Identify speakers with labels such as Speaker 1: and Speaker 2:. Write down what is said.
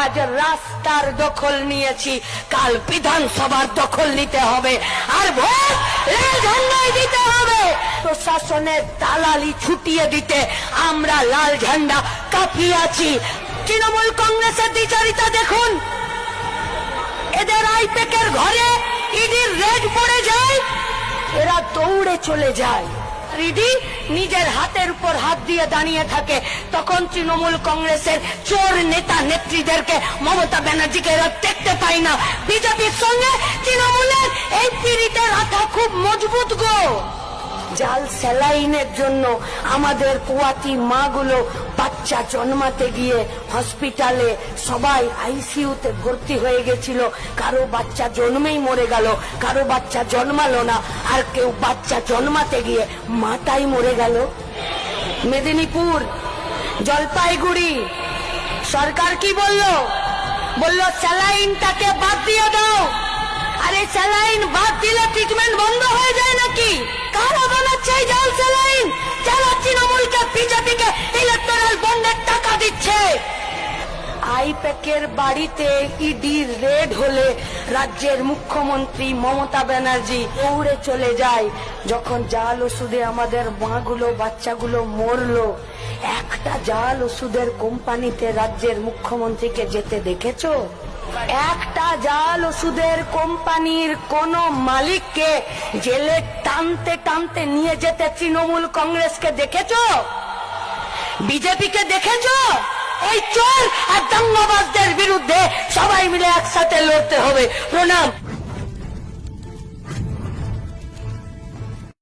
Speaker 1: আজ রাস্তার দখল নিয়েছি, কাল বিধানসভার দখল নিতে হবে, আর ভোট লাল ঝান্ডায় দিতে হবে। প্রশাসনের দালালি ছুটিয়ে দিতে আমরা লাল ঝান্ডা কাঁপিয়ে আছি। তৃণমূল কংগ্রেসের দ্বিচারিতা দেখুন, এদের আইপ্যাকের ঘরে ইডির রেড পড়ে যায়, এরা দৌড়ে চলে যায়। ইডি নিজের হাতের উপর হাত দিয়ে দাঁড়িয়ে থাকে, তখন তৃণমূল কংগ্রেসের চোর নেতা নেত্রীদেরকে, মমতা ব্যানার্জিকে এরা দেখতে পায় না। বিজেপির সঙ্গে তৃণমূলের এই পিড়িতের আঠা খুব মজবুত গো। জাল স্যালাইনের জন্য আমাদের পোয়াতি মাগুলো বাচ্চা জন্মাতে গিয়ে হসপিটালে সবাই আইসিইউতে ভর্তি হয়ে গেছিল। কারো বাচ্চা জন্মেই মরে গেল, কারো বাচ্চা জন্মালো না, আর কেউ বাচ্চা জন্মাতে গিয়ে মাটাই মরে গেল। মেদিনীপুর, জলপাইগুড়ি, সরকার কি বললো? বললো স্যালাইনটাকে বাদ দিয়ে দাও। আরে স্যালাইন বাদ দিলে ট্রিটমেন্ট বন্ধ হয়ে যায় নাকি? কারা বানাচ্ছে এই জাল স্যালাইন? যারা তৃণমূলকে, বিজেপিকে ইলেকট্রাল বন্ডের টাকা দিচ্ছে। আইপ্যাকের বাড়িতে ইডির রেড হলে রাজ্যের মুখ্যমন্ত্রী মমতা ব্যানার্জি দৌড়ে চলে যায়। যখন জাল ওষুধে আমাদের মাগুলো, বাচ্চাগুলো মরলো, একটা জাল ওষুধের কোম্পানিতে রাজ্যের মুখ্যমন্ত্রীকে যেতে দেখেছো? একটা জাল ওষুধের কোম্পানির কোন মালিককে জেলে টানতে টানতে নিয়ে যেতে তৃণমূল কংগ্রেসকে দেখেছো? বিজেপিকে দেখেছো? এই চোর আর দাঙ্গাবাজদের বিরুদ্ধে সবাই মিলে একসাথে লড়তে হবে। প্রণাম।